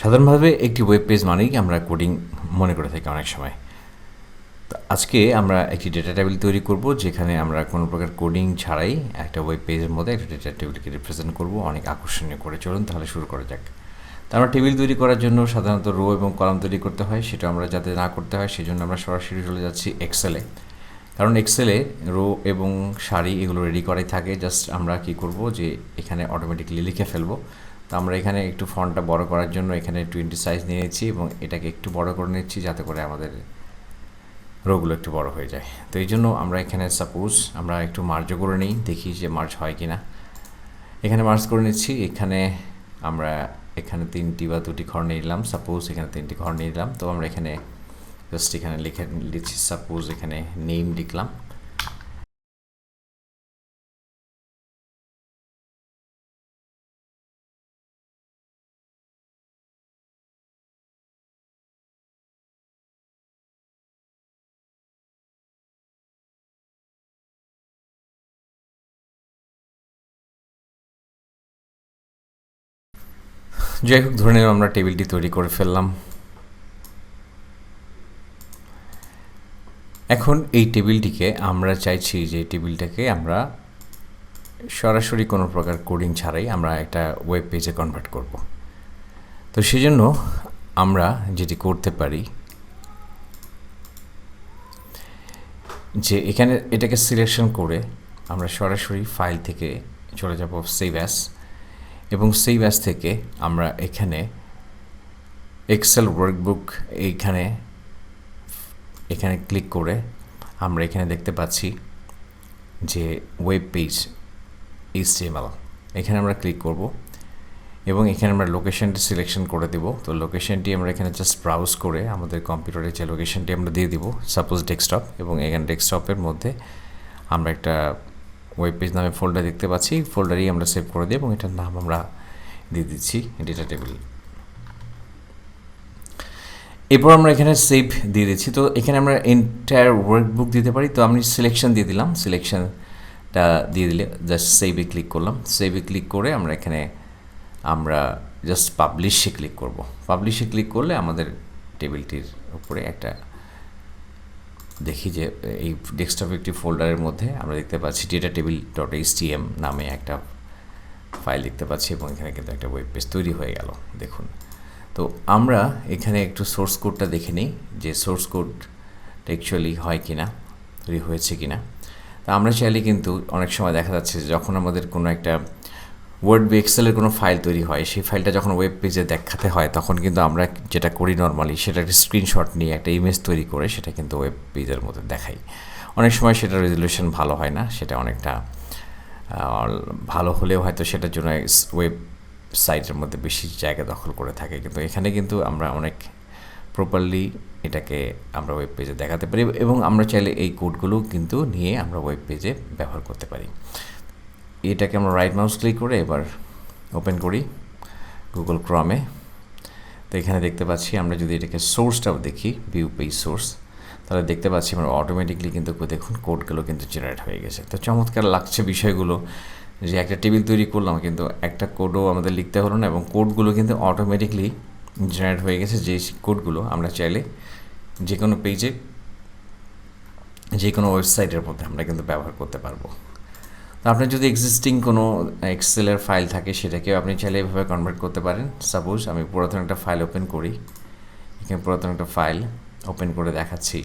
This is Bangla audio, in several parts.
সাধারণভাবে একটি ওয়েব পেজ মানেই আমরা কোডিং মনে করে থাকি অনেক সময়। তো আজকে আমরা একটি ডেটা টেবিল তৈরি করব, যেখানে আমরা কোনো প্রকার কোডিং ছাড়াই একটা ওয়েব পেজের মধ্যে একটা ডেটা টেবিলকে রিপ্রেজেন্ট করব অনেক আকর্ষণীয় করে। চলুন তাহলে শুরু করা যাক। তো আমরা টেবিল তৈরি করার জন্য সাধারণত রো এবং কলাম তৈরি করতে হয়, সেটা আমরা যাতে না করতে হয় সেজন্য আমরা সরাসরি চলে যাচ্ছি এক্সেলে। কারণ এক্সেলে রো এবং সারি এগুলো রেডি করাই থাকে, জাস্ট আমরা কি করব যে এখানে অটোমেটিকলি লিখে ফেলবো। তো আমরা এখানে একটু ফন্টটা বড় করার জন্য এখানে 20 সাইজ নিয়ে নিচ্ছি এবং এটাকে একটু বড় করে নিচ্ছি যাতে করে আমাদের রোগুলো একটু বড় হয়ে যায়। তো এই জন্য আমরা এখানে সাপোজ আমরা একটু মার্জও করে নিই, দেখি যে মার্জ হয় কি না। এখানে মার্জ করে নিচ্ছি। এখানে আমরা এখানে 3টি বা 2টি ঘর নিয়ে নিলাম, সাপোজ এখানে 3টি ঘর নিয়ে নিলাম। তো আমরা এখানে জাস্ট এখানে লিখছি, সাপোজ এখানে নেম লিখলাম। যাই হোক, ধরে নিলাম আমরা টেবিলটি তৈরি করে ফেললাম। এখন এই টেবিলটিকে আমরা চাইছি যে টেবিলটাকে আমরা সরাসরি কোনো প্রকার কোডিং ছাড়াই আমরা একটা ওয়েব পেজে কনভার্ট করব। তো সেজন্য আমরা যেটি করতে পারি যে এখানে এটাকে সিলেকশন করে আমরা সরাসরি ফাইল থেকে চলে যাব সেভ অ্যাজ, এবং সেভ অ্যাজ থেকে আমরা এখানে এক্সেল ওয়ার্কবুক এখানে ক্লিক করে আমরা এখানে দেখতে পাচ্ছি যে ওয়েব পেজ HTML, এখানে আমরা ক্লিক করব এবং এখানে আমরা লোকেশনটি সিলেকশন করে দেব। তো লোকেশনটি আমরা এখানে জাস্ট ব্রাউজ করে আমাদের কম্পিউটারের যে লোকেশনটি আমরা দিয়ে দিব, সাপোজ ডেস্কটপ, এবং এখানে ডেস্কটপের মধ্যে আমরা একটা ওয়েব পেজ নামে ফোল্ডার দেখতে পাচ্ছি, ফোল্ডারই আমরা সেভ করে দিই এবং এটার নাম আমরা দিয়ে দিচ্ছি ডেটা টেবিল। এরপর আমরা এখানে সেভ দিয়ে দিচ্ছি। তো এখানে আমরা এন্টায়ার ওয়ার্কবুক দিতে পারি। তো আমি সিলেকশন দিয়ে দিলাম, সিলেকশনটা দিয়ে দিলে জাস্ট সেভে ক্লিক করলাম। সেভে ক্লিক করে আমরা জাস্ট পাবলিশে ক্লিক করব। পাবলিশে ক্লিক করলে আমাদের টেবিলটির উপরে একটা দেখি যে এই ডেস্কটপ একটি ফোল্ডারের মধ্যে আমরা দেখতে পাচ্ছি dataTable.htm নামে একটা ফাইল দেখতে পাচ্ছি এবং এখানে কিন্তু একটা ওয়েব পেজ তৈরি হয়ে গেল। দেখুন, তো আমরা এখানে একটু সোর্স কোডটা দেখে নিই যে সোর্স কোডটা অ্যাকচুয়ালি হয় কি না, তৈরি হয়েছে কি না। তা আমরা চাইলে কিন্তু অনেক সময় দেখা যাচ্ছে যখন আমাদের কোনো একটা ওয়ার্ড বা এক্সেলের কোনো ফাইল তৈরি হয়, সেই ফাইলটা যখন ওয়েব পেজে দেখাতে হয় তখন কিন্তু আমরা যেটা করি নর্মালি সেটা একটা স্ক্রিনশট নিয়ে একটা ইমেজ তৈরি করে সেটা কিন্তু ওয়েব পেজের মধ্যে দেখাই। অনেক সময় সেটা রেজলিউশন ভালো হয় না, সেটা অনেকটা ভালো হলেও হয়তো সেটার জন্য ওয়েব সাইটের মধ্যে বেশি জায়গা দখল করে থাকে। কিন্তু এখানে কিন্তু আমরা অনেক প্রপারলি এটাকে আমরা ওয়েব পেজে দেখাতে পারি এবং আমরা চাইলে এই কোডগুলো কিন্তু নিয়ে আমরা ওয়েব পেজে ব্যবহার করতে পারি। এটাকে আমরা রাইট মাউস ক্লিক করে এবার ওপেন করি গুগল ক্রমে। তো এখানে দেখতে পাচ্ছি আমরা যদি এটাকে সোর্সটাও দেখি, ভিউ পেজ সোর্স, তাহলে দেখতে পাচ্ছি আমরা অটোমেটিকলি কিন্তু দেখুন কোডগুলো কিন্তু জেনারেট হয়ে গেছে। তো চমৎকার লাগছে বিষয়গুলো যে একটা টেবিল তৈরি করলাম কিন্তু একটা কোডও আমাদের লিখতে হলো না এবং কোডগুলো কিন্তু অটোমেটিকলি জেনারেট হয়ে গেছে, যে কোডগুলো আমরা চাইলে যে কোনো পেজে যে কোনো ওয়েবসাইটের মধ্যে আমরা কিন্তু ব্যবহার করতে পারবো। তো আপনার যদি এক্সিস্টিং কোনো এক্সেলের ফাইল থাকে সেটাকেও আপনি চাইলে এভাবে কনভার্ট করতে পারেন। সাপোজ আমি পুরাতন একটা ফাইল ওপেন করি, এখানে পুরাতন একটা ফাইল ওপেন করে দেখাচ্ছি।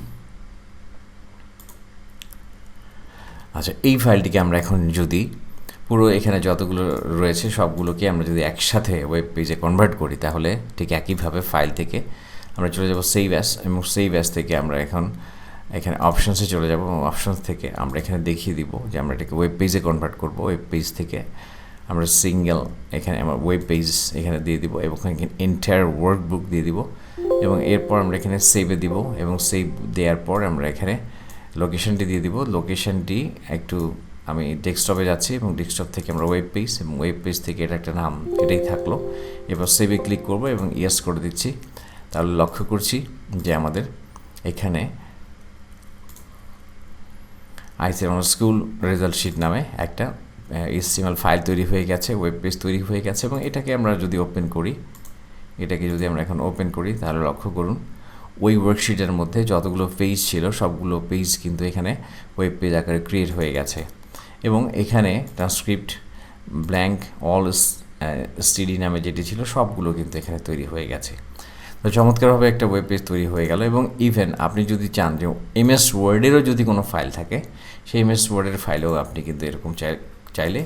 আচ্ছা, এই ফাইলটিকে আমরা এখন যদি পুরো এখানে যতগুলো রয়েছে সবগুলোকে আমরা যদি একসাথে ওয়েব পেজে কনভার্ট করি তাহলে ঠিক একইভাবে ফাইল থেকে আমরা চলে যাব সেভ অ্যাজ, এবং সেভ অ্যাজ থেকে আমরা এখানে অপশানসে চলে যাব এবং অপশানস থেকে আমরা এখানে দেখিয়ে দিব যে আমরা এটাকে ওয়েব পেজে কনভার্ট করব। ওয়েব পেজ থেকে আমরা সিঙ্গেল এখানে আমরা ওয়েব পেজ এখানে দিয়ে দিব এবং এখানে এন্টায়ার ওয়ার্কবুক দিয়ে দিব এবং এরপর আমরা এখানে সেভে দিব এবং সেভ দেওয়ার পর আমরা এখানে লোকেশনটি দিয়ে দিব। লোকেশনটি একটু আমি ডেস্কটপে যাচ্ছি এবং ডেস্কটপ থেকে আমরা ওয়েব পেজ, এবং ওয়েব পেজ থেকে এটা একটা নাম এটাই থাকলো। এবার সেভে ক্লিক করব এবং ইয়েস করে দিচ্ছি। তাহলে লক্ষ্য করছি যে আমাদের এখানে আইসিএমএল স্কুল রেজাল্ট শিট নামে একটা HTML ফাইল তৈরি হয়ে গেছে, ওয়েব পেজ তৈরি হয়ে গেছে এবং এটাকে আমরা যদি ওপেন করি এটাকে যদি আমরা এখন ওপেন করি তাহলে লক্ষ্য করুন ওই ওয়ার্কশিটের মধ্যে যতগুলো পেজ ছিল সবগুলো পেজ কিন্তু এখানে ওয়েব পেজ আকারে ক্রিয়েট হয়ে গেছে এবং এখানে ট্রান্সক্রিপ্ট ব্ল্যাঙ্ক অল স্টিডি নামে যেটি ছিল সবগুলো কিন্তু এখানে তৈরি হয়ে গেছে। তো চমৎকারভাবে একটা ওয়েব পেজ তৈরি হয়ে গেল এবং ইভেন আপনি যদি চান যে এমএস ওয়ার্ডেরও যদি কোনো ফাইল থাকে সেই এমএস ওয়ার্ডের ফাইলেও আপনি কিন্তু এরকম চাইলে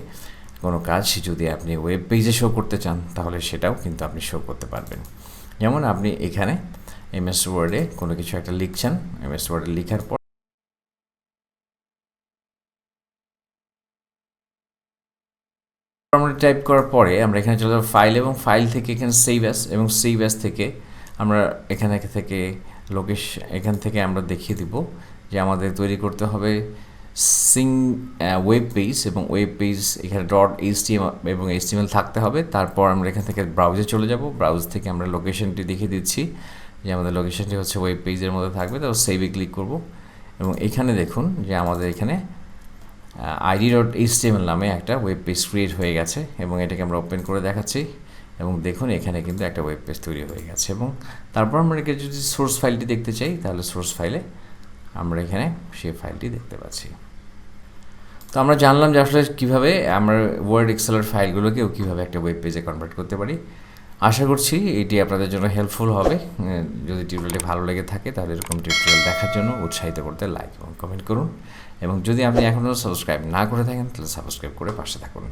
কোনো কাজ যদি আপনি ওয়েব পেজে শো করতে চান তাহলে সেটাও কিন্তু আপনি শো করতে পারবেন। যেমন আপনি এখানে এমএস ওয়ার্ডে কোনো কিছু একটা লিখছেন, এমএস ওয়ার্ডে লেখার পর আমরা টাইপ করার পরে আমরা এখানে চলে যাবো ফাইল এবং ফাইল থেকে এখানে সেভ অ্যাজ এবং সেভ অ্যাজ থেকে আমরা এখানে থেকে এখান থেকে আমরা দেখিয়ে দিব যে আমাদের তৈরি করতে হবে ওয়েব পেজ এবং ওয়েব পেজ এখানে .html এবং HTML থাকতে হবে। তারপর আমরা এখান থেকে ব্রাউজে চলে যাব, ব্রাউজ থেকে আমরা লোকেশনটি দেখিয়ে দিচ্ছি যে আমাদের লোকেশনটি হচ্ছে ওয়েব পেজের মধ্যে থাকবে। তারপর সেভে ক্লিক করব এবং এখানে দেখুন যে আমাদের এখানে id.html নামে একটা ওয়েব পেজ ক্রিয়েট হয়ে গেছে এবং এটাকে আমরা ওপেন করে দেখাচ্ছি এবং দেখুন এখানে কিন্তু একটা ওয়েব পেজ তৈরি হয়ে গেছে এবং তারপর আমরা যদি সোর্স ফাইলটি দেখতে চাই তাহলে সোর্স ফাইলে আমরা এখানে সেই ফাইলটি দেখতে পাচ্ছি। তো আমরা জানলাম যে আসলে কীভাবে আমরা ওয়ার্ড এক্সেলের ফাইলগুলোকেও কীভাবে একটা ওয়েব পেজে কনভার্ট করতে পারি। আশা করছি এটি আপনাদের জন্য হেল্পফুল হবে। যদি টিউটোরিয়ালটি ভালো লেগে থাকে তাহলে এরকম টিউটোরিয়াল দেখার জন্য উৎসাহিত করতে লাইক এবং কমেন্ট করুন এবং যদি আপনি এখনও সাবস্ক্রাইব না করে থাকেন তাহলে সাবস্ক্রাইব করে পাশে থাকুন।